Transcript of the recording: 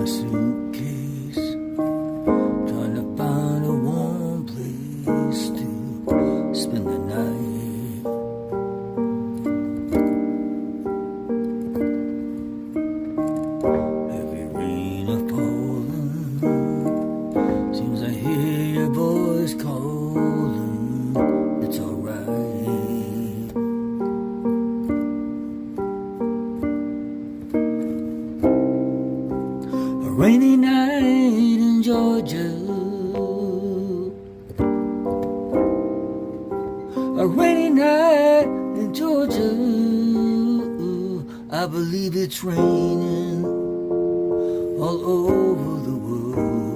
suitcase, trying to find a warm place to spend the night. Heavy rain is falling, seems I hear your voice calling. It's alright. A rainy night in Georgia, a rainy night in Georgia. I believe it's raining all over the world.